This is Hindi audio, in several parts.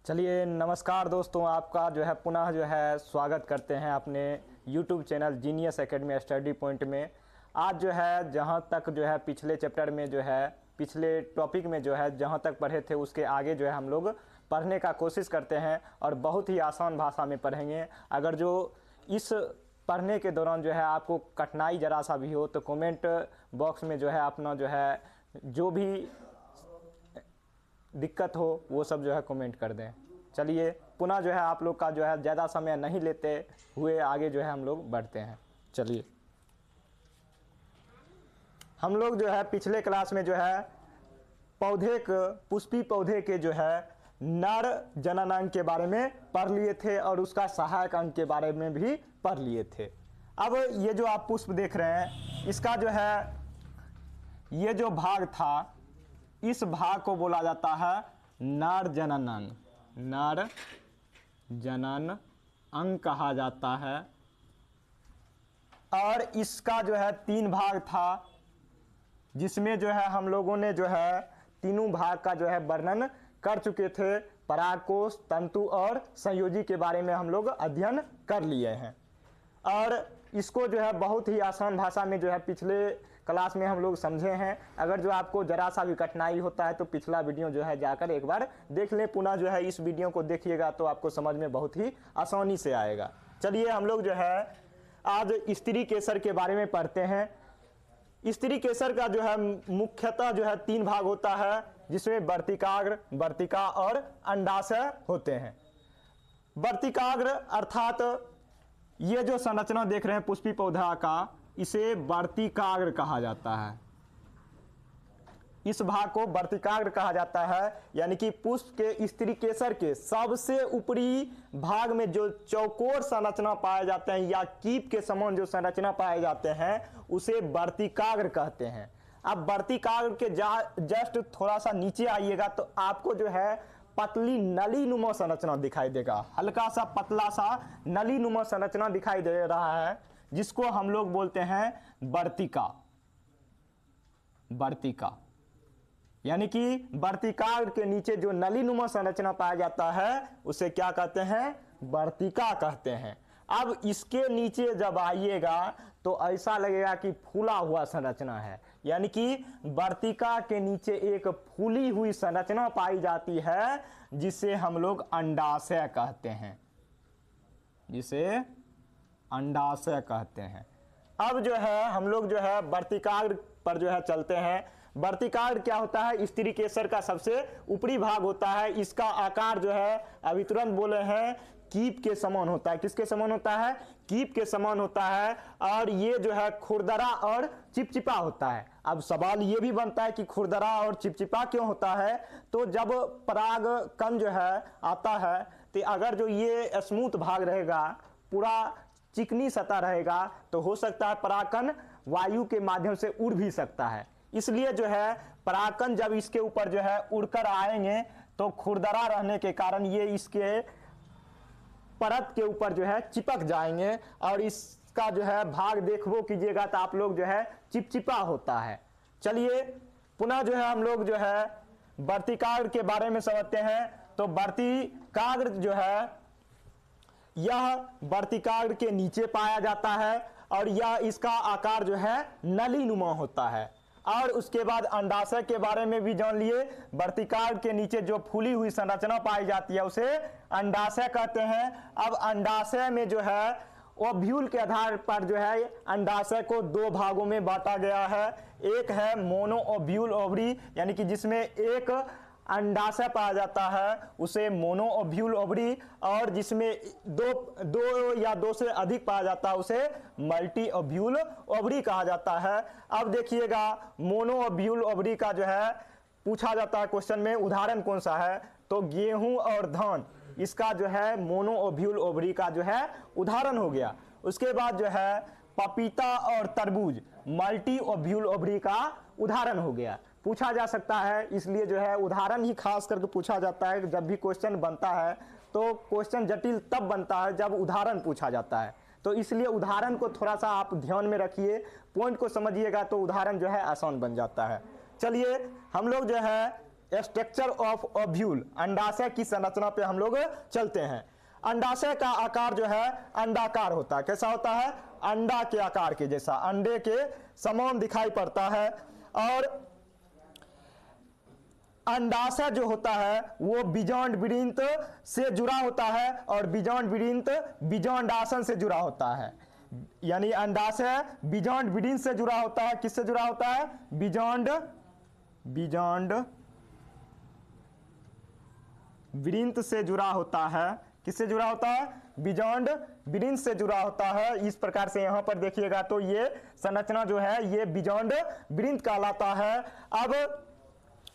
चलिए नमस्कार दोस्तों, आपका जो है पुनः जो है स्वागत करते हैं अपने YouTube channel genius academy study point में। आज जो है जहां तक जो है पिछले चैप्टर में जो है पिछले टॉपिक में जो है जहां तक पढ़े थे उसके आगे जो है हम लोग पढ़ने का कोशिश करते हैं और बहुत ही आसान भाषा में पढ़ेंगे। अगर जो इस पढ़ने के दौरान जो है आपको कठिनाई ज़रा सा भी हो तो कमेंट बॉक्स में जो है अपना जो है जो भी दिक्कत हो वो सब जो है कमेंट कर दें। चलिए पुनः जो है आप लोग का जो है ज़्यादा समय नहीं लेते हुए आगे जो है हम लोग बढ़ते हैं। चलिए हम लोग जो है पिछले क्लास में जो है पुष्पी पौधे के जो है नर जनन अंग के बारे में पढ़ लिए थे और उसका सहायक अंग के बारे में भी पढ़ लिए थे। अब ये जो आप पुष्प देख रहे हैं इसका जो है ये जो भाग था इस भाग को बोला जाता है नर जनन अंग। नर जनन अंग कहा जाता है और इसका जो है 3 भाग था जिसमें जो है हम लोगों ने जो है तीनों भाग का जो है वर्णन कर चुके थे। परागकोश, तंतु और संयोजी के बारे में हम लोग अध्ययन कर लिए हैं और इसको जो है बहुत ही आसान भाषा में जो है पिछले क्लास में हम लोग समझे हैं। अगर जो आपको ज़रा सा भी कठिनाई होता है तो पिछला वीडियो जो है जाकर एक बार देख लें। पुनः जो है इस वीडियो को देखिएगा तो आपको समझ में बहुत ही आसानी से आएगा। चलिए हम लोग जो है आज स्त्री केसर के बारे में पढ़ते हैं। स्त्री केसर का जो है मुख्यतः जो है 3 भाग होता है जिसमें वर्तिकाग्र, वर्तिका और अंडाशय होते हैं। वर्तिकाग्र अर्थात ये जो संरचना देख रहे हैं पुष्पी पौधा का इसे वर्तिकाग्र कहा जाता है। इस भाग को वर्तिकाग्र कहा जाता है, यानी कि पुष्प के स्त्री केसर के सबसे ऊपरी भाग में जो चौकोर संरचना पाए जाते हैं या कीप के समान जो संरचना पाए जाते हैं उसे वर्तिकाग्र कहते हैं। अब वर्तिकाग्र के जस्ट थोड़ा सा नीचे आइएगा तो आपको जो है पतली नली नुमा संरचना दिखाई देगा। हल्का सा पतला सा नली नुमा संरचना दिखाई दे रहा है जिसको हम लोग बोलते हैं वर्तिका। वर्तिका यानी कि वर्तिकाग्र के नीचे जो नली नुमा संरचना पाया जाता है उसे क्या कहते हैं? वर्तिका कहते हैं। अब इसके नीचे जब आइएगा तो ऐसा लगेगा कि फूला हुआ संरचना है, यानी कि वर्तिका के नीचे एक फूली हुई संरचना पाई जाती है जिसे हम लोग अंडाशय कहते हैं, जिसे अंडाशय कहते हैं। अब जो है हम लोग जो है वर्तिकाग्र पर जो है चलते हैं। वर्तिकाग्र क्या होता है? स्त्री केसर का सबसे ऊपरी भाग होता है। इसका आकार जो है अभी तुरंत बोले हैं कीप के समान होता है। किसके समान होता है? कीप के समान होता है और ये जो है खुरदरा और चिपचिपा होता है। अब सवाल ये भी बनता है कि खुरदरा और चिपचिपा क्यों होता है? तो जब पराग कण जो है आता है तो अगर जो ये स्मूथ भाग रहेगा, पूरा चिकनी सतह रहेगा, तो हो सकता है परागकण वायु के माध्यम से उड़ भी सकता है। इसलिए जो है परागकण जब इसके ऊपर जो है उड़कर आएंगे तो खुरदरा रहने के कारण ये इसके परत के ऊपर जो है चिपक जाएंगे और इसका जो है भाग देखो कीजिएगा तो आप लोग जो है चिपचिपा होता है। चलिए पुनः जो है हम लोग जो है वर्तिकाग्र के बारे में समझते हैं। तो वर्तिकाग्र जो है यह वर्तिकाग्र के नीचे पाया जाता है और यह इसका आकार जो है नली नुमा होता है। और उसके बाद अंडाशय के बारे में भी जान लिए। वर्तिकाग्र के नीचे जो फूली हुई संरचना पाई जाती है उसे अंडाशय कहते हैं। अब अंडाशय में जो है ओव्यूल के आधार पर जो है अंडाशय को 2 भागों में बांटा गया है। एक है मोनो ओव्यूल ओवरी, यानी कि जिसमें एक अंडाशय पाया जाता है उसे मोनो ओव्यूल ओवरी, और जिसमें दो या 2 से अधिक पाया जाता है उसे मल्टी ओव्यूल ओवरी कहा जाता है। अब देखिएगा मोनो ओव्यूल ओवरी का जो है पूछा जाता है क्वेश्चन में उदाहरण कौन सा है? तो गेहूं और धान, इसका जो है मोनो ओव्यूल ओवरी का जो है उदाहरण हो गया। उसके बाद जो है पपीता और तरबूज मल्टी ओव्यूल ओवरी का उदाहरण हो गया। पूछा जा सकता है, इसलिए जो है उदाहरण ही खास करके पूछा जाता है। जब भी क्वेश्चन बनता है तो क्वेश्चन जटिल तब बनता है जब उदाहरण पूछा जाता है, तो इसलिए उदाहरण को थोड़ा सा आप ध्यान में रखिए, पॉइंट को समझिएगा तो उदाहरण जो है आसान बन जाता है। चलिए हम लोग जो है स्ट्रक्चर ऑफ ओव्यूल, अंडाशय की संरचना पे हम लोग चलते हैं। अंडाशय का आकार जो है अंडाकार होता है। कैसा होता है? अंडा के आकार के जैसा, अंडे के समान दिखाई पड़ता है। और अंडाशय जो होता है वो बीजांड वृंत से जुड़ा होता है और बीजांड वृंत बीजांडासन से जुड़ा होता है। यानी अंडाशय बीजांड वृंत से जुड़ा होता है। किससे जुड़ा होता है? बीजांड वृंत से जुड़ा होता है। किससे जुड़ा होता है? बीजांड वृंत से जुड़ा होता है। इस प्रकार से यहां पर देखिएगा तो ये संरचना जो है ये बीजांड वृंत कहलाता है। अब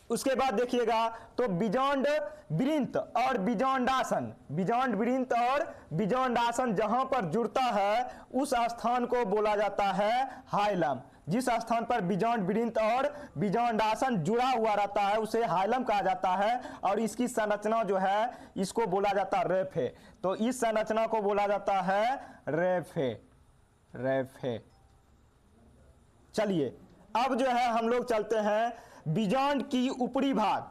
उसके बाद देखिएगा तो बीजांड वृंत और बीजांडासन, बीजांड वृंत और बीजांडासन जहां पर जुड़ता है उस स्थान को बोला जाता है हाइलम। जिस स्थान पर बीजांड वृंत और बीजांडासन जुड़ा हुआ रहता है उसे हाइलम कहा जाता है। और इसकी संरचना जो है इसको बोला जाता है रेफे। तो इस संरचना को बोला जाता है रेफे। चलिए अब जो है हम लोग चलते हैं बीजांड की ऊपरी भाग।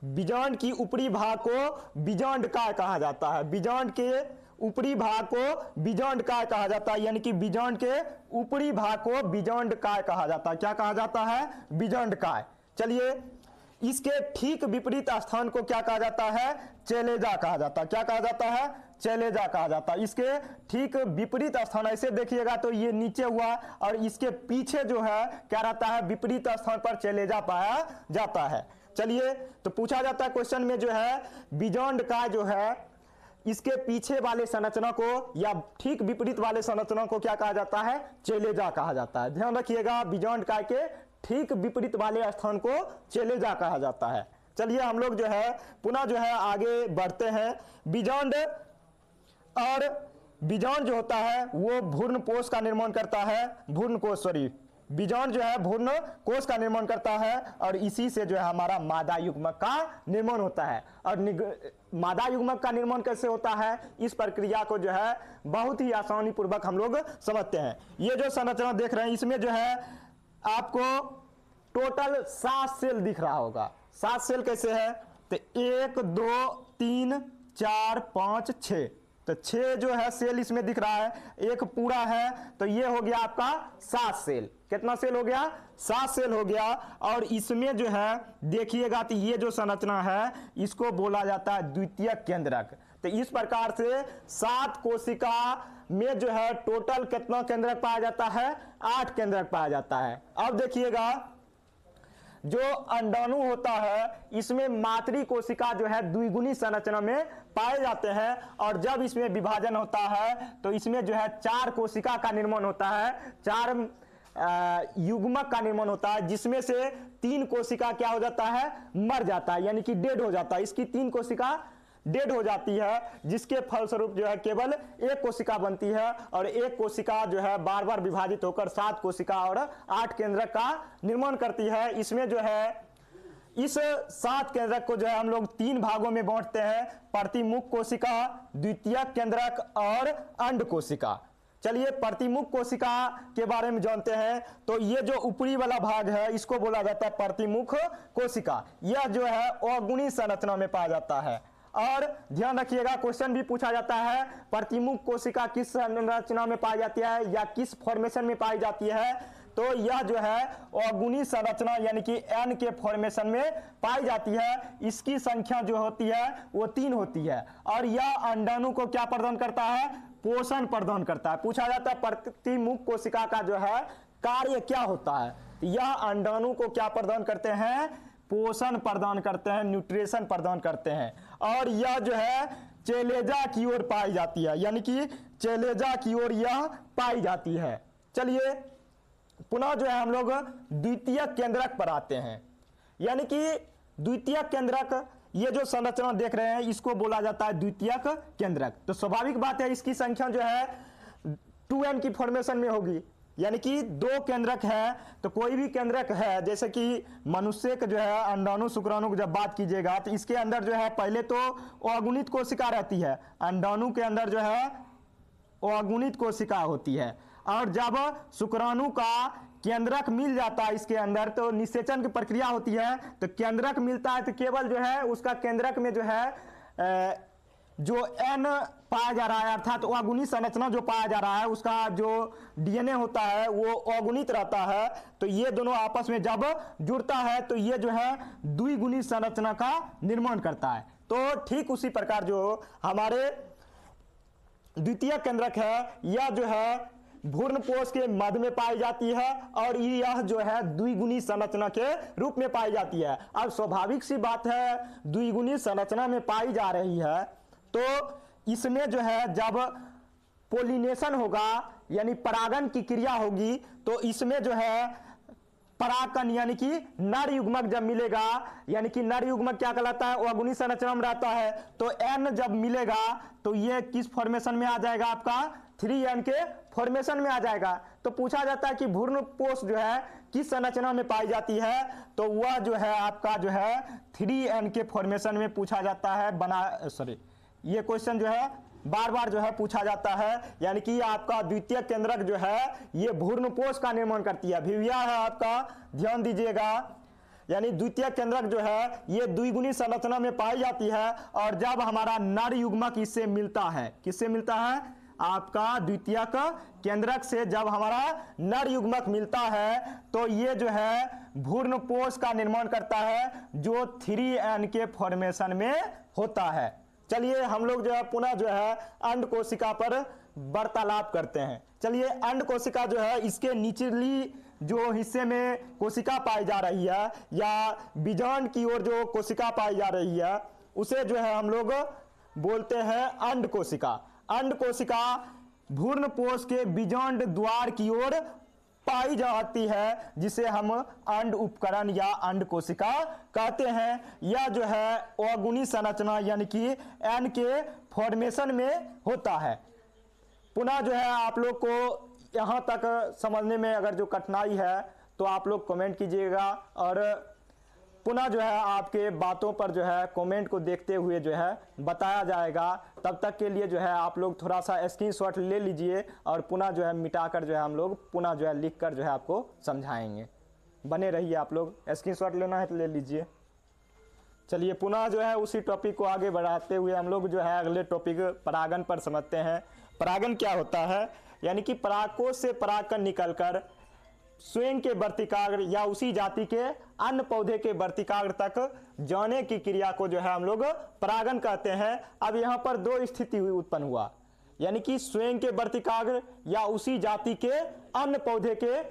बीजांड की ऊपरी भाग को बीजांडकाय कहा जाता है। बीजांड के ऊपरी भाग को बीजांडकाय कहा जाता है। यानी कि बीजांड के ऊपरी भाग को बीजांडकाय कहा जाता है। क्या कहा जाता है? बीजांडकाय। चलिए इसके ठीक विपरीत स्थान को क्या कहा जाता है? चेलेजा कहा जाता है। क्या कहा जाता है? चेलेजा कहा जाता है। इसके ठीक विपरीत स्थान ऐसे देखिएगा तो ये नीचे हुआ और इसके पीछे जो है क्या रहता है? विपरीत स्थान पर चेलेजा पाया जाता है। चलिए तो पूछा जाता है क्वेश्चन में जो है बीजांडकाय जो है इसके पीछे वाले संरचना को या ठीक विपरीत वाले संरचना को क्या कहा जाता है? चेलेजा कहा जाता है। ध्यान रखिएगा बीजांडकाय के ठीक विपरीत वाले स्थान को चेलेजा कहा जाता है। चलिए हम लोग जो है पुनः जो है आगे बढ़ते हैं। बीजांड और बीजांड जो होता है वो भ्रूण कोश का निर्माण करता है। भ्रूण कोश बीजांड जो है भ्रूण कोश का निर्माण करता है और इसी से जो है हमारा मादा युग्मक का निर्माण होता है। और मादा युग्मक का निर्माण कैसे होता है इस प्रक्रिया को जो है बहुत ही आसानी पूर्वक हम लोग समझते हैं। ये जो संरचना देख रहे हैं इसमें जो है आपको टोटल 7 सेल दिख रहा होगा। 7 सेल कैसे है? तो 1 2 3 4 5 6, तो 6 जो है सेल इसमें दिख रहा है। एक पूरा है तो ये हो गया आपका 7 सेल। कितना सेल हो गया? 7 सेल हो गया। और इसमें जो है देखिएगा तो ये जो संरचना है इसको बोला जाता है द्वितीयक केंद्रक। तो इस प्रकार से 7 कोशिका में जो है टोटल कितना केंद्रक पाया जाता है? 8 केंद्रक पाया जाता है। अब देखिएगा जो अंडाणु होता है इसमें मातृ कोशिका जो है द्विगुणी संरचना में पाए जाते हैं। और जब इसमें विभाजन होता है तो इसमें जो है 4 कोशिका का निर्माण होता है। 4 युग्मक का निर्माण होता है जिसमें से 3 कोशिका क्या हो जाता है? मर जाता है, यानी कि डेड हो जाता है। इसकी 3 कोशिका डेड हो जाती है जिसके फलस्वरूप जो है केवल 1 कोशिका बनती है। और 1 कोशिका जो है बार बार विभाजित होकर 7 कोशिका और 8 केंद्रक का निर्माण करती है। इसमें जो है इस 7 केंद्रक को जो है हम लोग 3 भागों में बांटते हैं: प्रतिमुख कोशिका, द्वितीयक केंद्रक और अंड कोशिका। चलिए प्रतिमुख कोशिका के बारे में जानते हैं। तो ये जो ऊपरी वाला भाग है इसको बोला जाता है प्रतिमुख कोशिका। यह जो है अगुणी संरचना में पाया जाता है। और ध्यान रखिएगा क्वेश्चन भी पूछा जाता है प्रतिमुख कोशिका किस संरचना में पाई जाती है या किस फॉर्मेशन में पाई जाती है। तो यह जो है अगुणी संरचना यानी कि एन के फॉर्मेशन में पाई जाती है। इसकी संख्या जो होती है वो 3 होती है। और यह अंडाणु को क्या प्रदान करता है? पोषण प्रदान करता है। पूछा जाता है प्रतिमुख कोशिका का जो है कार्य क्या होता है? यह अंडाणु को क्या प्रदान करते हैं? पोषण प्रदान करते हैं, न्यूट्रिशन प्रदान करते हैं। और यह जो है चेलेजा की ओर पाई जाती है, यानी कि चेलेजा की ओर यह पाई जाती है। चलिए पुनः जो है हम लोग द्वितीयक केंद्रक पर आते हैं। यानी कि द्वितीयक केंद्रक ये जो संरचना देख रहे हैं इसको बोला जाता है द्वितीयक केंद्रक। तो स्वाभाविक बात है इसकी संख्या जो है 2n की फॉर्मेशन में होगी। यानी कि 2 केंद्रक है तो कोई भी केंद्रक है जैसे कि मनुष्य का जो है अंडाणु शुक्राणु की जब बात कीजिएगा तो इसके अंदर जो है पहले तो अगुणित कोशिका रहती है। अंडाणु के अंदर जो है अगुणित कोशिका होती है। और जब शुक्राणु का केंद्रक मिल जाता है इसके अंदर तो निषेचन की प्रक्रिया होती है, तो केंद्रक मिलता है तो केवल जो है उसका केंद्रक में जो है जो N पाया जा रहा है, अर्थात अगुणित संरचना जो पाया जा रहा है उसका जो DNA होता है वो अगुणित रहता है। तो ये दोनों आपस में जब जुड़ता है तो ये जो है द्विगुणित संरचना का निर्माण करता है। तो ठीक उसी प्रकार जो हमारे द्वितीय केंद्रक है यह जो है भ्रूणपोष के मध्य में पाई जाती है और यह जो है द्विगुणित संरचना के रूप में पाई जाती है। अब स्वाभाविक सी बात है द्विगुणित संरचना में पाई जा रही है तो इसमें जो है जब पोलिनेशन होगा यानी परागन की क्रिया होगी तो इसमें जो है परागकण यानी कि नर युग्मक जब मिलेगा, यानी कि नर युग्मक क्या कहलाता है अगुणित संरचना में रहता है, तो N जब मिलेगा तो ये किस फॉर्मेशन में आ जाएगा आपका 3N के फॉर्मेशन में आ जाएगा। तो पूछा जाता है कि भ्रूणपोष जो है किस संरचना में पाई जाती है, तो वह जो है आपका जो है 3N के फॉर्मेशन में पूछा जाता है। ये क्वेश्चन जो है बार बार जो है पूछा जाता है, यानी कि आपका द्वितीय केंद्रक जो है ये भ्रूणपोष का निर्माण करती है। भिविया है आपका, ध्यान दीजिएगा, यानी द्वितीय केंद्रक जो है ये द्विगुणित संरचना में पाई जाती है और जब हमारा नर युग्मक इससे मिलता है, किससे मिलता है आपका द्वितीय केंद्रक से जब हमारा नर युग्मक मिलता है तो ये जो है भ्रूणपोष का निर्माण करता है जो 3N के फॉर्मेशन में होता है। चलिए हम लोग जो है पुनः जो है अंड कोशिका पर वार्तालाप करते हैं। चलिए अंड कोशिका जो है इसके निचली जो हिस्से में कोशिका पाई जा रही है या बीजांड की ओर जो कोशिका पाई जा रही है उसे जो है हम लोग बोलते हैं अंड कोशिका। अंड कोशिका भ्रूणपोष के बीजांड द्वार की ओर पाई जाती है जिसे हम अंड उपकरण या अंड कोशिका कहते हैं। यह जो है अगुणित संरचना यानी कि N के फॉर्मेशन में होता है। पुनः जो है आप लोग को यहाँ तक समझने में अगर जो कठिनाई है तो आप लोग कमेंट कीजिएगा और पुनः जो है आपके बातों पर जो है कमेंट को देखते हुए जो है बताया जाएगा। तब तक के लिए जो है आप लोग थोड़ा सा स्क्रीनशॉट ले लीजिए और पुनः जो है मिटाकर जो है हम लोग पुनः जो है लिखकर जो है आपको समझाएंगे। बने रहिए आप लोग, स्क्रीनशॉट लेना है तो ले लीजिए। चलिए पुनः जो है उसी टॉपिक को आगे बढ़ाते हुए हम लोग जो है अगले टॉपिक परागन पर समझते हैं। परागन क्या होता है, यानी कि परागकोश से परागकण निकलकर स्वयं के वर्तिकाग्र या उसी जाति के अन्य पौधे के वर्तिकाग्र तक जाने की क्रिया को जो है हम लोग परागन कहते हैं। अब यहाँ पर दो स्थिति उत्पन्न हुआ, यानी कि स्वयं के वर्तिकाग्र या उसी जाति के अन्य पौधे के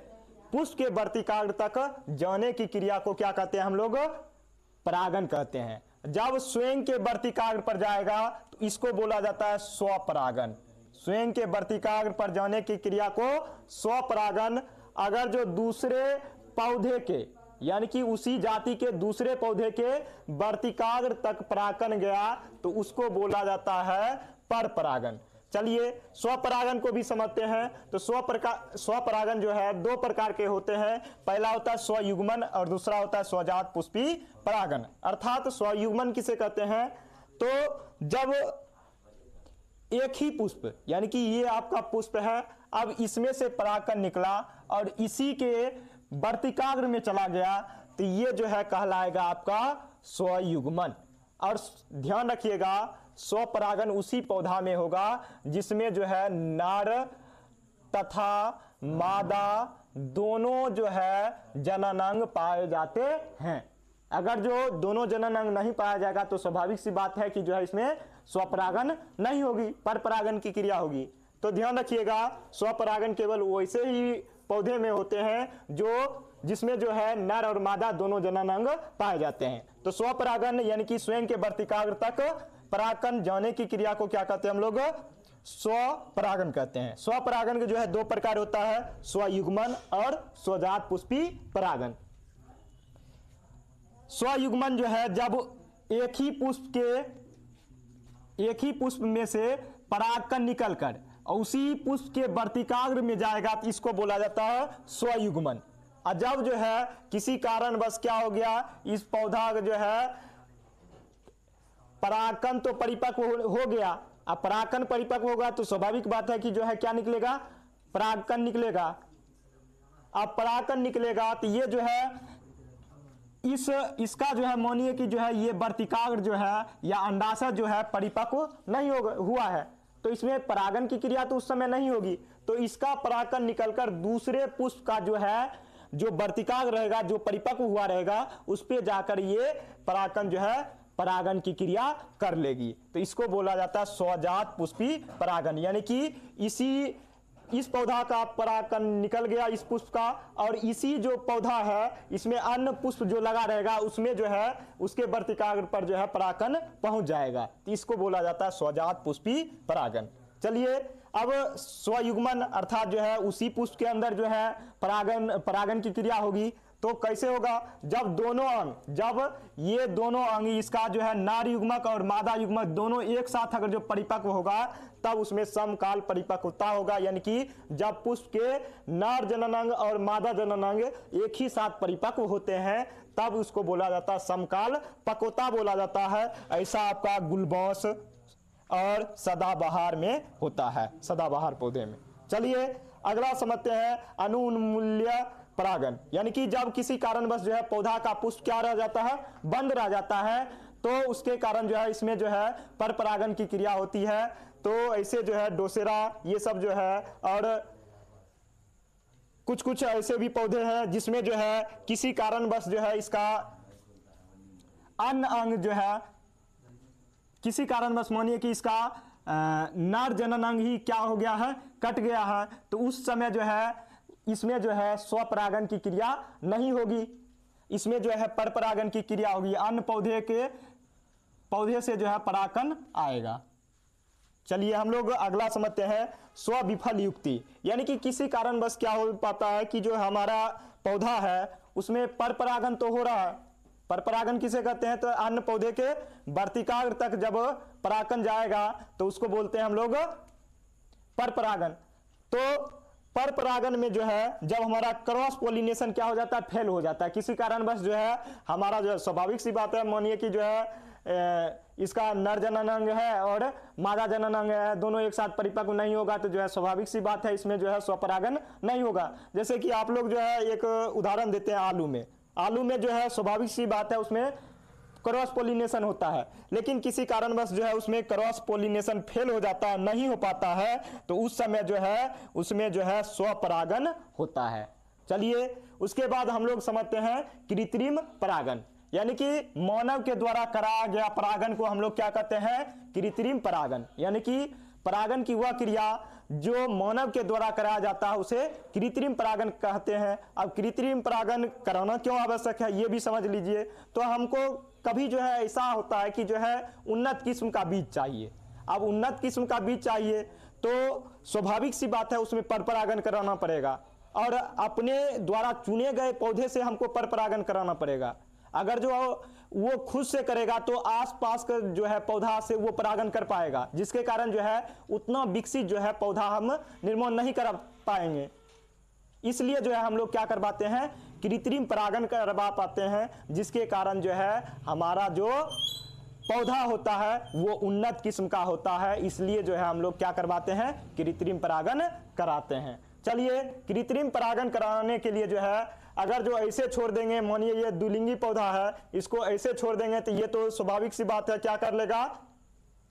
पुष्प के वर्तिकाग्र तक जाने की क्रिया को क्या कहते हैं हम लोग परागन कहते हैं। जब स्वयं के वर्तिकाग्र पर जाएगा तो इसको बोला जाता है स्वपरागन। स्वयं के वर्तिकाग्र पर जाने की क्रिया को स्वपरागन। अगर जो दूसरे पौधे के यानी कि उसी जाति के दूसरे पौधे के वर्तिकाग्र तक परागन गया तो उसको बोला जाता है परपरागन। चलिए स्वपरागन को भी समझते हैं। तो स्वपरागन जो है दो प्रकार के होते हैं। पहला होता है स्वयुग्मन और दूसरा होता है स्वजात पुष्पी परागन। अर्थात स्वयुग्मन किसे कहते हैं, तो जब एक ही पुष्प यानी कि ये आपका पुष्प है, अब इसमें से परागकण निकला और इसी के वर्तिकाग्र में चला गया तो ये जो है कहलाएगा आपका स्वयुग्मन। और ध्यान रखिएगा स्वपरागन उसी पौधा में होगा जिसमें जो है नर तथा मादा दोनों जो है जननांग पाए जाते हैं। अगर जो दोनों जननांग नहीं पाया जाएगा तो स्वाभाविक सी बात है कि जो है इसमें स्वपरागन नहीं होगी, परपरागन की क्रिया होगी। तो ध्यान रखिएगा स्वपरागन केवल वैसे ही पौधे में होते हैं जो जिसमें जो है नर और मादा दोनों जननांग पाए जाते हैं। तो स्वपरागन यानी कि स्वयं के वर्तिकाग्र तक परागकण जाने की क्रिया को क्या कहते हैं हम लोग स्वपरागन कहते हैं। स्वपरागन के जो है दो प्रकार होता है, स्वयुग्मन और स्वजात पुष्पी परागन। स्वयुग्मन जो है जब एक ही पुष्प में से परागकण निकलकर और उसी पुष्प के वर्तिकाग्र में जाएगा तो इसको बोला जाता है स्वयुग्मन। और जब जो है किसी कारणवश क्या हो गया, इस पौधा जो है परागकण तो परिपक्व हो गया। अब परागकण परिपक्व होगा तो स्वाभाविक बात है कि जो है क्या निकलेगा, परागकण निकलेगा। अब परागकण निकलेगा तो ये जो है इसका जो है मानिए कि जो है ये वर्तिकाग्र जो है या अंडाशय जो है परिपक्व नहीं हुआ है, तो इसमें परागन की क्रिया तो उस समय नहीं होगी, तो इसका परागकण निकलकर दूसरे पुष्प का जो है जो वर्तिकाग्र रहेगा, जो परिपक्व हुआ रहेगा, उस पे जाकर ये परागकण जो है परागन की क्रिया कर लेगी। तो इसको बोला जाता है स्वजात पुष्पी परागन, यानी कि इस पौधा का परागकण निकल गया इस पुष्प का, और इसी जो पौधा है इसमें अन्य पुष्प जो लगा रहेगा उसमें जो है उसके वर्तिकाग्र पर जो है परागकण पहुंच जाएगा, तो इसको बोला जाता है स्वजात पुष्पी परागन। चलिए अब स्वयुग्मन अर्थात जो है उसी पुष्प के अंदर जो है परागन की क्रिया होगी, तो कैसे होगा, जब ये दोनों अंग इसका जो है नार युग्मक और मादा युग्मक दोनों एक साथ अगर जो परिपक्व होगा तब उसमें समकाल परिपक्वता होगा, यानी कि जब पुष्प के नार जननांग और मादा जननांग एक ही साथ परिपक्व होते हैं तब उसको बोला जाता है समकाल पक्वता बोला जाता है। ऐसा आपका गुलबौस और सदाबहार में होता है, सदाबहार पौधे में। चलिए अगला समझते हैं अनुन्मूल्य परागन, यानी कि जब किसी कारणवश जो है पौधा का पुष्प क्या रह जाता है, बंद रह जाता है, तो उसके कारण जो है इसमें जो है पर परागन की क्रिया होती है। तो ऐसे जो है डोसेरा ये सब जो है, और कुछ ऐसे भी पौधे हैं जिसमें जो है किसी कारणवश जो है इसका अन्य अंग जो है किसी कारणवश मानिए कि इसका नर जननांग ही क्या हो गया है, कट गया है, तो उस समय जो है इसमें जो है स्वपरागन की क्रिया नहीं होगी, इसमें जो है परपरागन की क्रिया होगी, अन्य पौधे से जो है परागकण आएगा। चलिए हम लोग अगला समझते हैं स्वविफल युक्ति, यानी कि किसी कारणवश क्या हो पाता है कि जो हमारा पौधा है उसमें परपरागन तो हो रहा है, परपरागन किसे कहते हैं, तो अन्य पौधे के वर्तिकाग्र तक जब परागकण जाएगा तो उसको बोलते हैं हम लोग परपरागन। तो परपरागन में जो है जब हमारा क्रॉस पोलिनेशन क्या हो जाता है, फेल हो जाता है, किसी कारणवश जो है हमारा जो है स्वाभाविक सी बात है, मानिए कि जो है इसका नर जननांग है और मादा जननांग है, दोनों एक साथ परिपक्व नहीं होगा, तो जो है स्वाभाविक सी बात है इसमें जो है स्वपरागन नहीं होगा। जैसे कि आप लोग जो है एक उदाहरण देते हैं आलू में जो है स्वाभाविक सी बात है उसमें क्रॉस पोलिनेशन होता है, लेकिन किसी कारणवश जो है उसमें क्रॉस पोलिनेशन फेल हो जाता है, नहीं हो पाता है, तो उस समय जो है उसमें जो है स्वपरागन होता है। चलिए उसके बाद हम लोग समझते हैं कृत्रिम परागन, यानी कि मानव के द्वारा कराया गया परागन को हम लोग क्या कहते हैं, कृत्रिम परागन, यानी कि परागन की वह क्रिया जो मानव के द्वारा कराया जाता है उसे कृत्रिम परागन कहते हैं। अब कृत्रिम परागन कराना क्यों आवश्यक है ये भी समझ लीजिए। तो हमको कभी जो है ऐसा होता है कि जो है उन्नत किस्म का बीज चाहिए, अब उन्नत किस्म का बीज चाहिए तो स्वाभाविक सी बात है उसमें परपरागन कराना पड़ेगा, और अपने द्वारा चुने गए पौधे से हमको परपरागन कराना पड़ेगा। अगर जो वो खुद से करेगा तो आसपास का जो है पौधा से वो परागन कर पाएगा, जिसके कारण जो है उतना विकसित जो है पौधा हम निर्माण नहीं कर पाएंगे। इसलिए जो है हम लोग क्या करवाते हैं, कृत्रिम परागन करवा पाते हैं, जिसके कारण जो है हमारा जो पौधा होता है वो उन्नत किस्म का होता है, इसलिए जो है हम लोग क्या करवाते हैं, कृत्रिम परागन कराते हैं। चलिए कृत्रिम परागन कराने के लिए जो है अगर जो ऐसे छोड़ देंगे, मानिए ये द्विलिंगी पौधा है, इसको ऐसे छोड़ देंगे तो ये तो स्वाभाविक सी बात है क्या कर लेगा,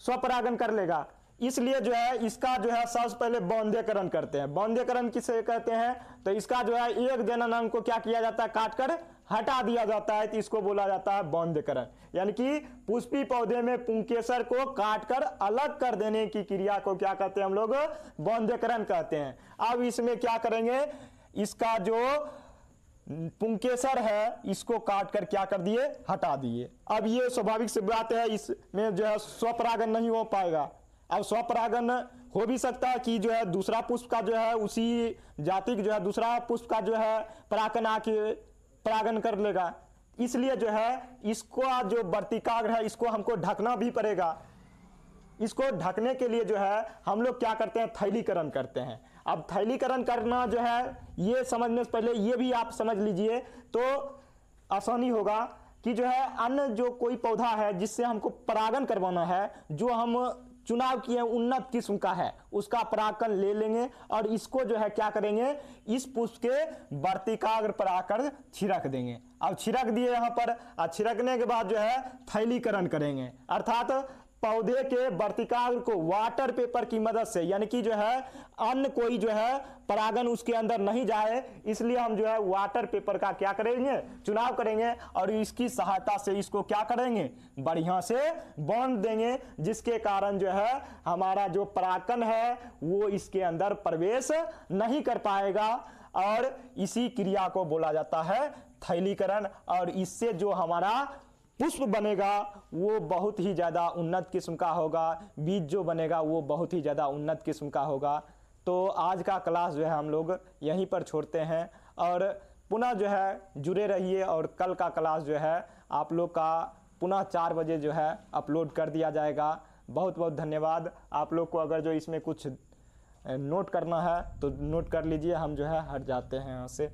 स्वपरागन कर लेगा। इसलिए जो है इसका जो है सबसे पहले बौंध्यकरण करते हैं। बौंध्यकरण किसे कहते हैं, तो इसका जो है एक जननांग को क्या किया जाता है, काटकर हटा दिया जाता है, तो इसको बोला जाता है बौंध्यकरण, यानी कि पुष्पी पौधे में पुंकेसर को काटकर अलग कर देने की क्रिया को क्या कहते हैं हम लोग, बौंध्यकरण कहते हैं। अब इसमें क्या करेंगे, इसका जो पुंकेसर है इसको काट कर क्या कर दिए, हटा दिए। अब ये स्वाभाविक सी बात है इसमें जो है स्वपरागन नहीं हो पाएगा। अब स्वपरागन हो भी सकता है कि जो है दूसरा पुष्प का जो है उसी जाति जो है दूसरा पुष्प का जो है परागन आके परागन कर लेगा, इसलिए जो है इसको जो वर्तिकाग्र है इसको हमको ढकना भी पड़ेगा। इसको ढकने के लिए जो है हम लोग क्या करते हैं, थैलीकरण करते हैं। अब थैलीकरण करना जो है ये समझने से पहले ये भी आप समझ लीजिए तो आसानी होगा कि जो है अन्य जो कोई पौधा है जिससे हमको परागण करवाना है, जो हम चुनाव किए उन्नत किस्म का है, उसका परागण ले लेंगे और इसको जो है क्या करेंगे, इस पुष्प के वर्तिकाग्र पर आकर छिड़क देंगे। अब छिड़क दिए यहाँ पर, छिड़कने के बाद जो है थैलीकरण करेंगे, अर्थात पौधे के वर्तिकाग्र को वाटर पेपर की मदद से, यानी कि जो है अन्य कोई जो है परागण उसके अंदर नहीं जाए, इसलिए हम जो है वाटर पेपर का क्या करेंगे, चुनाव करेंगे और इसकी सहायता से इसको क्या करेंगे, बढ़िया से बांध देंगे, जिसके कारण जो है हमारा जो परागण है वो इसके अंदर प्रवेश नहीं कर पाएगा और इसी क्रिया को बोला जाता है थैलीकरण। और इससे जो हमारा पुष्प बनेगा वो बहुत ही ज़्यादा उन्नत किस्म का होगा, बीज जो बनेगा वो बहुत ही ज़्यादा उन्नत किस्म का होगा। तो आज का क्लास जो है हम लोग यहीं पर छोड़ते हैं और पुनः जो है जुड़े रहिए और कल का क्लास जो है आप लोग का पुनः 4 बजे जो है अपलोड कर दिया जाएगा। बहुत बहुत धन्यवाद। आप लोग को अगर जो इसमें कुछ नोट करना है तो नोट कर लीजिए, हम जो है हट जाते हैं यहाँ से।